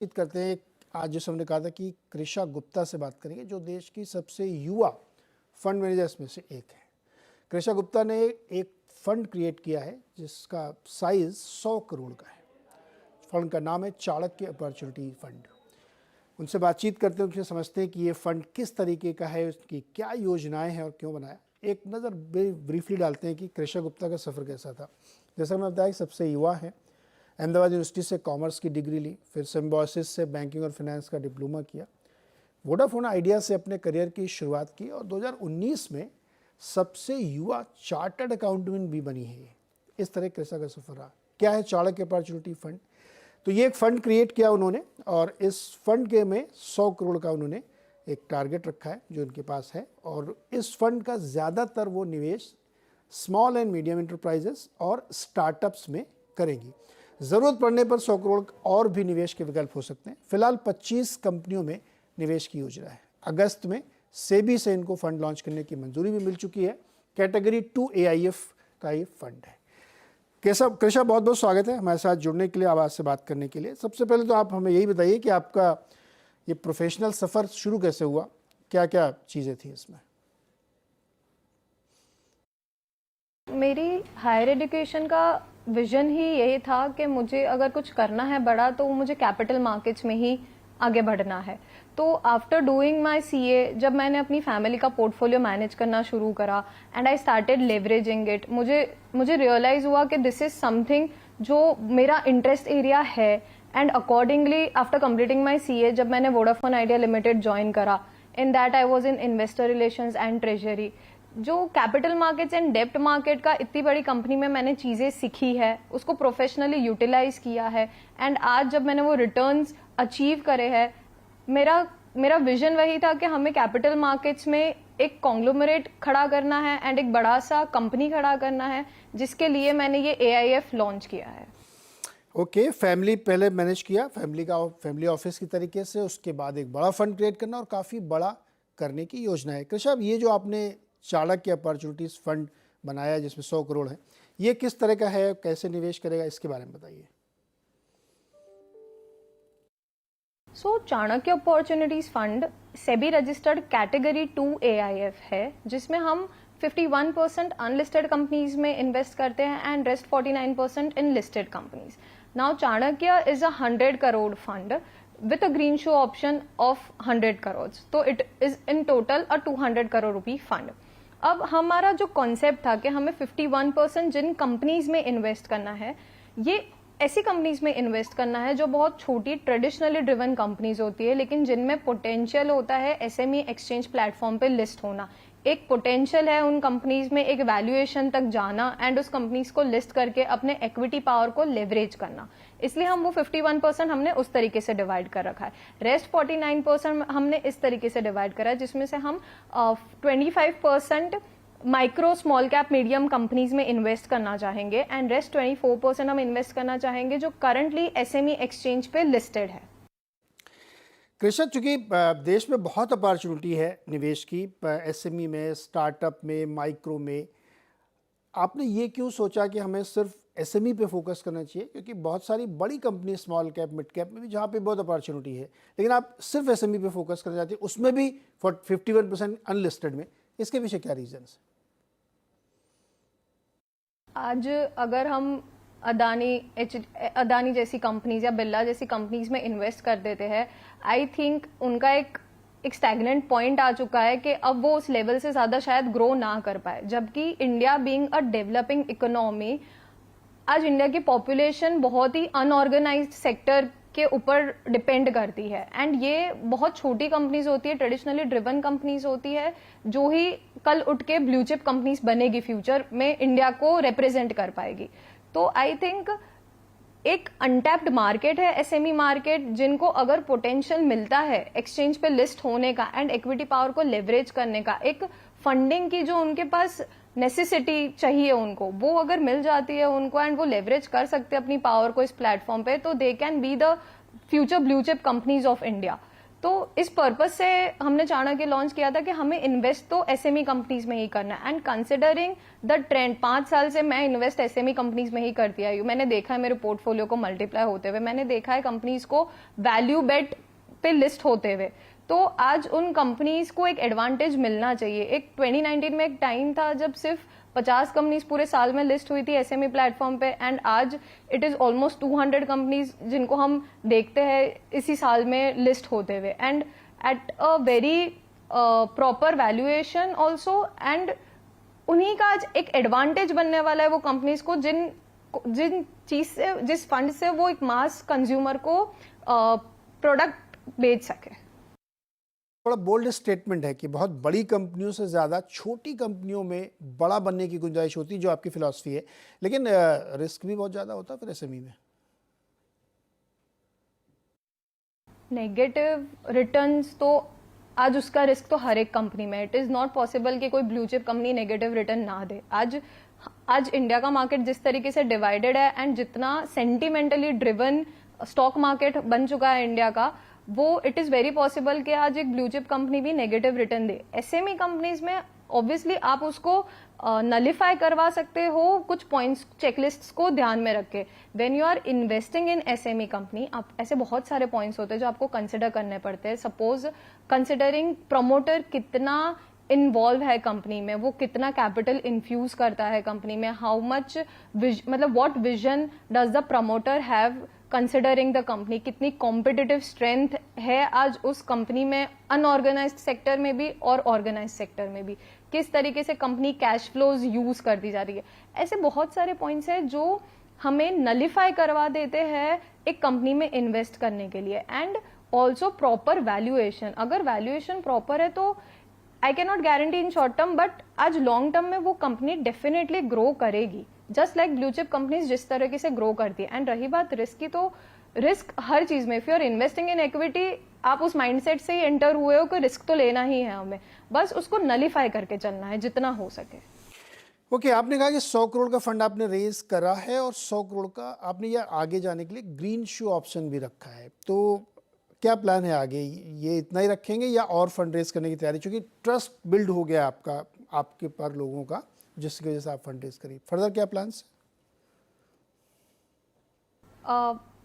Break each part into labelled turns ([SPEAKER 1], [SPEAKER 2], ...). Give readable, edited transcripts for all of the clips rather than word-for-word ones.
[SPEAKER 1] बातचीत करते हैं। आज जैसे हमने कहा था कि कृषा गुप्ता से बात करेंगे जो देश की सबसे युवा फंड मैनेजर्स में से एक है। कृषा गुप्ता ने एक फंड क्रिएट किया है जिसका साइज 100 करोड़ का है। फंड का नाम है चाणक्य अपॉर्चुनिटी फंड। उनसे बातचीत करते हैं, उनसे समझते हैं कि ये फंड किस तरीके का है, उसकी क्या योजनाएं हैं और क्यों बनाया। एक नज़र ब्रीफली डालते हैं कि कृषा गुप्ता का सफ़र कैसा था। जैसा मैं बताया सबसे युवा है, अहमदाबाद यूनिवर्सिटी से कॉमर्स की डिग्री ली, फिर सिम्बोसिस से बैंकिंग और फाइनेंस का डिप्लोमा किया। वोडाफोन आइडिया से अपने करियर की शुरुआत की और 2019 में सबसे युवा चार्टर्ड अकाउंटेंट भी बनी है। इस तरह कृषा का सफ़र रहा। क्या है चाणक्य अपॉर्चुनिटी फंड? तो ये एक फ़ंड क्रिएट किया उन्होंने और इस फंड के में 100 करोड़ का उन्होंने एक टारगेट रखा है जो उनके पास है। और इस फंड का ज़्यादातर वो निवेश स्मॉल एंड मीडियम इंटरप्राइजेस और स्टार्टअप्स में करेंगी। ज़रूरत पड़ने पर 100 करोड़ और भी निवेश के विकल्प हो सकते हैं। फिलहाल 25 कंपनियों में निवेश की योजना है। अगस्त में सेबी से इनको फंड लॉन्च करने की मंजूरी भी मिल चुकी है। कैटेगरी 2 AIF का ये फंड है। कृषा बहुत बहुत स्वागत है हमारे साथ जुड़ने के लिए, आवाज़ से बात करने के लिए। सबसे पहले तो आप हमें यही बताइए कि आपका ये प्रोफेशनल सफ़र शुरू कैसे हुआ, क्या क्या चीज़ें थी इसमें?
[SPEAKER 2] मेरी हायर एजुकेशन का विजन ही यही था कि मुझे अगर कुछ करना है बड़ा तो मुझे कैपिटल मार्केट्स में ही आगे बढ़ना है। तो आफ्टर डूइंग माय CA जब मैंने अपनी फैमिली का पोर्टफोलियो मैनेज करना शुरू करा and I started leveraging it, मुझे रियलाइज हुआ कि दिस इज समथिंग जो मेरा इंटरेस्ट एरिया है। And accordingly after completing my CA जब मैंने वोडाफोन आइडिया लिमिटेड ज्वाइन करा, in that I was in investor relations and treasury. जो कैपिटल मार्केट्स एंड डेप्ट मार्केट का इतनी बड़ी कंपनी में मैंने चीजें सीखी है, उसको प्रोफेशनली यूटिलाइज किया है एंड आज जब मैंने वो रिटर्न्स अचीव करे हैं, मेरा विजन वही था कि हमें कैपिटल मार्केट्स में एक कॉन्ग्लोमरेट खड़ा करना है एंड एक बड़ा सा कंपनी खड़ा करना है, जिसके लिए मैंने ये AIF लॉन्च किया है।
[SPEAKER 1] ओके, फैमिली पहले मैनेज किया, फैमिली ऑफिस की तरीके से, उसके बाद एक बड़ा फंड क्रिएट करना और काफ़ी बड़ा करने की योजना है। कृषा, ये जो आपने चाणक्य अपॉर्चुनिटीज फंड बनाया जिसमें 100 करोड़ है, ये किस तरह का है, कैसे निवेश करेगा, इसके बारे में बताइए।
[SPEAKER 2] Chanakya Opportunities fund SEBI registered category 2 AIF है, जिसमें हम 51% अनलिस्टेड कंपनीज में इन्वेस्ट करते हैं and rest 49% in listed companies. Now Chanakya is a 100 crore fund with a green show option of 100 crores, तो it is in total a 200 crore rupee fund. अब हमारा जो कॉन्सेप्ट था कि हमें 51% जिन कंपनीज में इन्वेस्ट करना है, ये ऐसी कंपनीज में इन्वेस्ट करना है जो बहुत छोटी ट्रेडिशनली ड्रिवन कंपनीज होती है, लेकिन जिनमें पोटेंशियल होता है SME एक्सचेंज प्लेटफॉर्म पे लिस्ट होना। एक पोटेंशियल है उन कंपनीज में एक वैल्यूएशन तक जाना एंड उस कंपनीज को लिस्ट करके अपने इक्विटी पावर को लेवरेज करना। इसलिए हम वो 51% हमने उस तरीके से डिवाइड कर रखा है। रेस्ट 49% हमने इस तरीके से डिवाइड करा है, जिसमें से हम 25% micro small cap medium companies में इन्वेस्ट करना चाहेंगे एंड रेस्ट 24% हम इन्वेस्ट करना चाहेंगे जो करंटली SME एक्सचेंज पे लिस्टेड है।
[SPEAKER 1] कृषा, चूंकि देश में बहुत अपॉर्चुनिटी है निवेश की, SME में, स्टार्टअप में, माइक्रो में, आपने ये क्यों सोचा कि हमें सिर्फ SME पे फोकस करना चाहिए? क्योंकि बहुत सारी बड़ी company small cap mid cap में भी जहाँ पे बहुत अपॉर्चुनिटी है, लेकिन आप सिर्फ SME पे फोकस करना चाहते हैं, उसमें भी 51% अनलिस्टेड में। इसके पीछे क्या रीजन है?
[SPEAKER 2] आज अगर हम अदानी जैसी कंपनीज या बिरला जैसी कंपनीज में इन्वेस्ट कर देते हैं, आई थिंक उनका एक स्टैग्नेंट पॉइंट आ चुका है कि अब वो उस लेवल से ज्यादा शायद ग्रो ना कर पाए। जबकि India being a developing economy, आज इंडिया की पॉपुलेशन बहुत ही अनऑर्गेनाइज्ड सेक्टर के ऊपर डिपेंड करती है एंड ये बहुत छोटी कंपनीज होती है, ट्रेडिशनली ड्रिवन कंपनीज होती है, जो ही कल उठ के ब्लू चिप कंपनीज बनेगी, फ्यूचर में इंडिया को रिप्रेजेंट कर पाएगी। तो आई थिंक एक अनटैप्ड मार्केट है SME मार्केट, जिनको अगर पोटेंशियल मिलता है एक्सचेंज पे लिस्ट होने का एंड इक्विटी पावर को लेवरेज करने का, एक फंडिंग की जो उनके पास नेसेसिटी चाहिए उनको, वो अगर मिल जाती है उनको एंड वो लेवरेज कर सकते हैं अपनी पावर को इस प्लेटफॉर्म पे, तो they can be the future blue chip companies of India. तो इस पर्पस से हमने चाणक्य लॉन्च किया था कि हमें इन्वेस्ट तो एसएमई कंपनीज में ही करना है। एंड कंसिडरिंग द ट्रेंड, 5 साल से मैं इन्वेस्ट एसएमई कंपनीज में ही करती आई हूँ। मैंने देखा है मेरे पोर्टफोलियो को मल्टीप्लाई होते हुए, मैंने देखा है कंपनीज को वैल्यू बेट पे लिस्ट होते हुए। तो आज उन कंपनीज को एक एडवांटेज मिलना चाहिए। एक 2019 में एक टाइम था जब सिर्फ 50 कंपनीज पूरे साल में लिस्ट हुई थी एसएमई प्लेटफॉर्म पे, एंड आज इट इज ऑलमोस्ट 200 कंपनीज जिनको हम देखते हैं इसी साल में लिस्ट होते हुए, and at a very proper valuation also. And उन्हीं का आज एक एडवांटेज बनने वाला है वो कंपनीज को, जिन चीज से, जिस फंड से वो एक मास कंज्यूमर को प्रोडक्ट बेच सके।
[SPEAKER 1] बड़ा बोल्ड स्टेटमेंट है कि बहुत बड़ी कंपनियों से ज़्यादा छोटी कंपनियों में बड़ा बनने की गुंजाइश होती है, जो आपकी फिलॉसफी है, लेकिन रिस्क भी बहुत ज़्यादा होता है फिर एसएमई में।
[SPEAKER 2] नेगेटिव रिटर्न्स तो आज उसका रिस्क तो हर एक कंपनी में। इट इज नॉट पॉसिबल कि कोई blue chip company negative return ना दे। आज इंडिया का मार्केट जिस तरीके से डिवाइडेड है एंड जितना सेंटिमेंटली ड्रिवन स्टॉक मार्केट बन चुका है इंडिया का, वो इट इज वेरी पॉसिबल कि आज एक ब्लू चिप कंपनी भी नेगेटिव रिटर्न दे। एसएमई कंपनीज में ऑब्वियसली आप उसको नलिफाई करवा सकते हो कुछ पॉइंट्स, चेकलिस्ट्स को ध्यान में रख के। When you are investing in SME company, आप ऐसे बहुत सारे पॉइंट्स होते हैं जो आपको कंसिडर करने पड़ते हैं। सपोज कंसिडरिंग प्रमोटर कितना इन्वॉल्व है कंपनी में, वो कितना कैपिटल इन्फ्यूज करता है कंपनी में, हाउ मच मतलब what vision does the promoter have considering the company, कितनी कॉम्पिटिटिव स्ट्रेंथ है आज उस कंपनी में, अनऑर्गेनाइज्ड सेक्टर में भी और ऑर्गेनाइज्ड सेक्टर में भी, किस तरीके से कंपनी कैश फ्लोज यूज करती जा रही है। ऐसे बहुत सारे पॉइंट्स हैं जो हमें नलिफाई करवा देते हैं एक कंपनी में इन्वेस्ट करने के लिए। एंड ऑल्सो प्रॉपर वैल्यूएशन, अगर वैल्यूएशन प्रॉपर है तो I can not guarantee in short term, but आज लॉन्ग टर्म में वो कंपनी डेफिनेटली ग्रो करेगी, just like blue chip companies जिस तरीके से ग्रो करती है। एंड रही बात रिस्क की, तो रिस्क हर चीज में, if you are investing in equity, आप उस माइंडसेट से ही एंटर हुए हो कि रिस्क तो लेना ही है हमें, बस उसको नलिफाई करके चलना है जितना हो सके।
[SPEAKER 1] ओके, आपने कहा कि 100 करोड़ का फंड आपने रेज करा है और 100 करोड़ का आपने ये आगे जाने के लिए ग्रीन शू ऑप्शन भी रखा है, तो क्या प्लान है आगे? ये इतना ही रखेंगे या और फंड रेज करने की तैयारी? क्योंकि ट्रस्ट बिल्ड हो गया आपका, आपके पर लोगों का, जिसकी वजह से आप फंड रेज करिए। फर्दर क्या प्लान्स?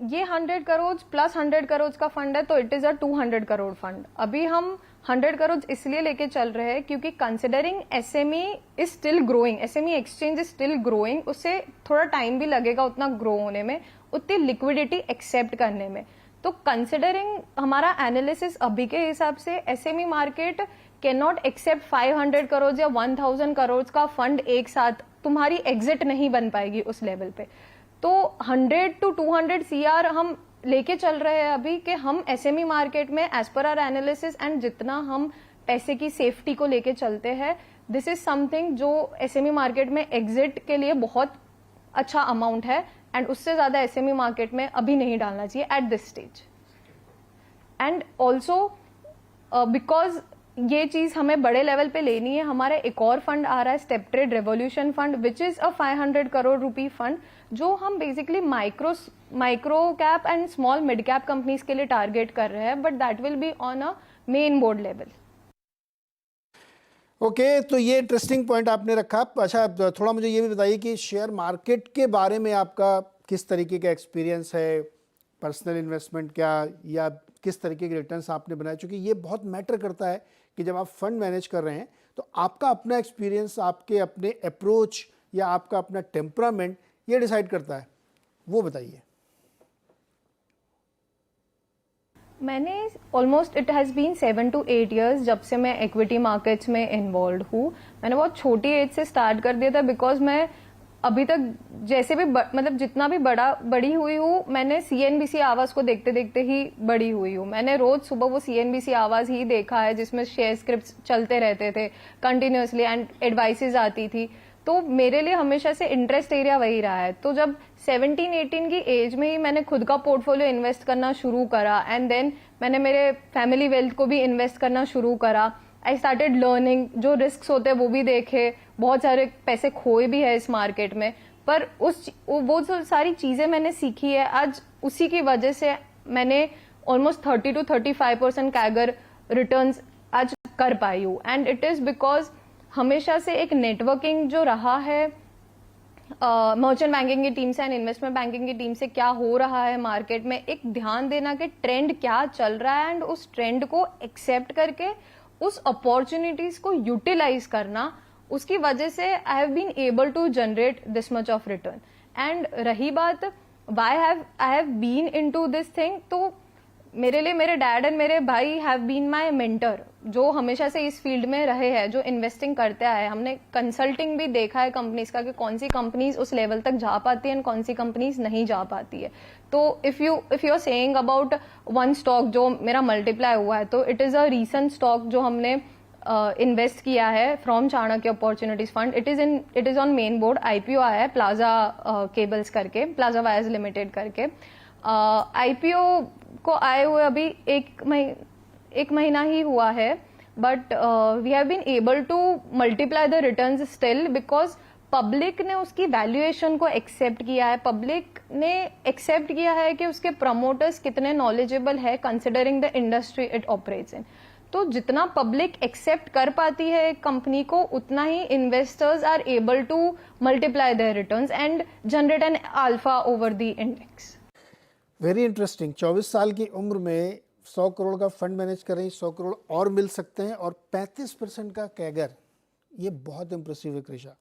[SPEAKER 2] ये 100 करोड़ प्लस 100 करोड़ का फंड है, तो it is a 200 crore fund. अभी हम 100 करोड़ इसलिए लेके चल रहे हैं क्योंकि considering SME is still growing, SME exchange is still growing, उससे थोड़ा टाइम भी लगेगा उतना ग्रो होने में, उतनी लिक्विडिटी एक्सेप्ट करने में। तो कंसिडरिंग हमारा एनालिसिस अभी के हिसाब से SME market can not accept 500 crore या 1000 करोड़ का फंड एक साथ, तुम्हारी एग्जिट नहीं बन पाएगी उस लेवल पे। तो 100 to 200 CR हम लेके चल रहे हैं अभी कि हम एसएमई मार्केट में as per our analysis and जितना हम पैसे की सेफ्टी को लेके चलते हैं, दिस इज समथिंग जो एसएमई मार्केट में एग्जिट के लिए बहुत अच्छा अमाउंट है, एंड उससे ज्यादा एसएमई मार्केट में अभी नहीं डालना चाहिए at this stage. And also because ये चीज हमें बड़े लेवल पे लेनी है, हमारा एक और फंड आ रहा है step trade revolution fund, which is a 500 crore rupee fund, जो हम basically micro cap and small mid cap companies के लिए टारगेट कर रहे हैं, but that will be on a main board level.
[SPEAKER 1] Okay, तो ये इंटरेस्टिंग पॉइंट आपने रखा। अच्छा, थोड़ा मुझे ये भी बताइए कि शेयर मार्केट के बारे में आपका किस तरीके का एक्सपीरियंस है, पर्सनल इन्वेस्टमेंट क्या, या किस तरीके के रिटर्न्स आपने बनाए? क्योंकि ये बहुत मैटर करता है कि जब आप फंड मैनेज कर रहे हैं तो आपका अपना एक्सपीरियंस, आपके अपने अप्रोच या आपका अपना टेम्परामेंट ये डिसाइड करता है, वो बताइए।
[SPEAKER 2] मैंने almost it has been 7 to 8 years जब से मैं इक्विटी मार्केट्स में इन्वॉल्व हूँ। मैंने बहुत छोटी एज से स्टार्ट कर दिया था, बिकॉज मैं अभी तक जैसे भी मतलब जितना भी बड़ी हुई हूँ, मैंने सीएनबीसी आवाज को देखते देखते ही बड़ी हुई हूँ। मैंने रोज सुबह वो सीएनबीसी आवाज ही देखा है जिसमें शेयर स्क्रिप्ट्स चलते रहते थे कंटिन्यूअसली एंड एडवाइसेस आती थी, तो मेरे लिए हमेशा से इंटरेस्ट एरिया वही रहा है। तो जब 17-18 की एज में ही मैंने खुद का पोर्टफोलियो इन्वेस्ट करना शुरू करा, एंड देन मैंने मेरे फैमिली वेल्थ को भी इन्वेस्ट करना शुरू करा। आई स्टार्टेड लर्निंग, जो रिस्क होते हैं वो भी देखे, बहुत सारे पैसे खोए भी है इस मार्केट में, पर वो जो सारी चीजें मैंने सीखी है, आज उसी की वजह से मैंने ऑलमोस्ट 30 to 35% कैगर रिटर्न्स आज कर पाई हूँ. एंड इट इज बिकॉज हमेशा से एक नेटवर्किंग जो रहा है मर्चेंट बैंकिंग की टीम से एंड इन्वेस्टमेंट बैंकिंग की टीम से, क्या हो रहा है मार्केट में, एक ध्यान देना कि ट्रेंड क्या चल रहा है एंड उस ट्रेंड को एक्सेप्ट करके उस अपॉर्चुनिटीज को यूटिलाइज करना, उसकी वजह से I have been able to generate this much of return. And रही बात why I have been into this thing, तो मेरे लिए मेरे डैड एंड मेरे भाई हैव बीन माय मेंटर, जो हमेशा से इस फील्ड में रहे हैं, जो इन्वेस्टिंग करते आए. हमने कंसल्टिंग भी देखा है कंपनीज का कि कौन सी कंपनीज उस लेवल तक जा पाती है एंड कौन सी कंपनीज नहीं जा पाती है. तो if you are saying about one stock जो मेरा मल्टीप्लाई हुआ है, तो it is a recent stock जो हमने इन्वेस्ट किया है from Chanakya Opportunities Fund. It is on main board. IPO आया है प्लाजा केबल्स करके, प्लाजा वायर्स लिमिटेड करके. आईपीओ को आए हुए अभी एक महीना ही हुआ है, but we have been able to multiply the returns still because public ने उसकी वैल्यूएशन को एक्सेप्ट किया है. पब्लिक ने एक्सेप्ट किया है कि उसके प्रमोटर्स कितने नॉलेजेबल है considering the industry it operates in. तो जितना पब्लिक एक्सेप्ट कर पाती है एक कंपनी को, उतना ही investors are able to multiply their returns and generate an alpha over the index.
[SPEAKER 1] Very interesting. 24 साल की उम्र में 100 करोड़ का फंड मैनेज कर रही, 100 करोड़ और मिल सकते हैं और 35% का कैगर, ये बहुत इंप्रेसिव है कृषा.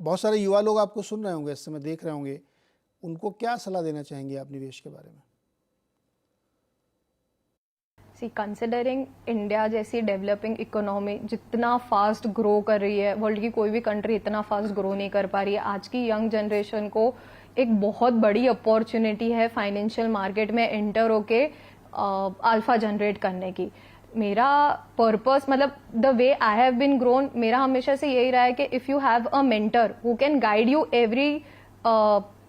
[SPEAKER 1] बहुत सारे युवा लोग आपको सुन रहे होंगे, इस समय देख रहे होंगे, उनको क्या सलाह देना चाहेंगे आप निवेश के बारे में?
[SPEAKER 2] सी कंसिडरिंग इंडिया जैसी डेवलपिंग इकोनॉमी जितना फास्ट ग्रो कर रही है, वर्ल्ड की कोई भी कंट्री इतना फास्ट ग्रो नहीं कर पा रही है. आज की यंग जनरेशन को एक बहुत बड़ी अपॉर्चुनिटी है फाइनेंशियल मार्केट में एंटर होके अल्फा जनरेट करने की. मेरा पर्पस, मतलब the way I have been grown, मेरा हमेशा से यही रहा है कि if you have a mentor who can guide you every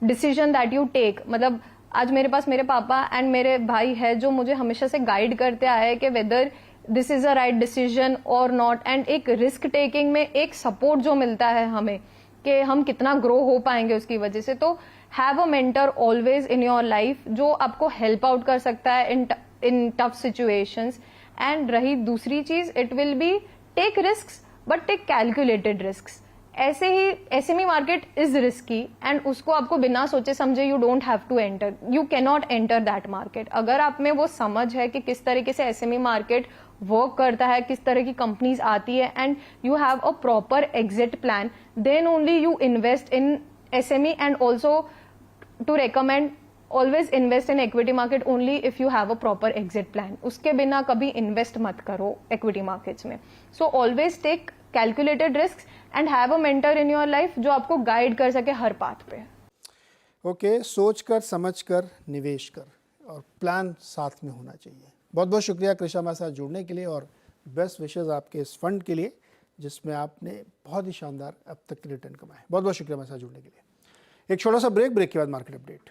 [SPEAKER 2] decision that you take. मतलब आज मेरे पास मेरे पापा एंड मेरे भाई है जो मुझे हमेशा से गाइड करते आए कि whether this is a right decision और नॉट. एंड एक रिस्क टेकिंग में एक सपोर्ट जो मिलता है हमें कि हम कितना ग्रो हो पाएंगे उसकी वजह से. तो have a mentor always in your life जो आपको हेल्प आउट कर सकता है इन टफ सिचुएशंस. एंड रही दूसरी चीज, it will be take risks but take calculated risks. ऐसे ही SME market is risky and उसको आपको बिना सोचे समझे you don't have to enter, you can not enter that market. अगर आप में वो समझ है कि किस तरीके से एसएमई मार्केट वर्क करता है, किस तरह की कंपनीज आती है and you have a proper exit plan, then only you invest in SME. and also to recommend, always invest in equity market only if you have a proper exit plan. उसके बिना कभी invest मत करो equity markets में. So always take calculated risks and have a mentor in your life जो आपको guide कर सके हर पाथ पे.
[SPEAKER 1] ओके, सोच कर समझ कर निवेश कर और प्लान साथ में होना चाहिए. बहुत बहुत शुक्रिया कृषा हमारे साथ जुड़ने के लिए और बेस्ट विशेज़ आपके इस फंड के लिए जिसमें आपने बहुत ही शानदार अब तक के रिटर्न कमाए. बहुत बहुत शुक्रिया हमारे साथ जुड़ने के लिए. एक छोटा सा ब्रेक के बाद मार्केट अपडेट.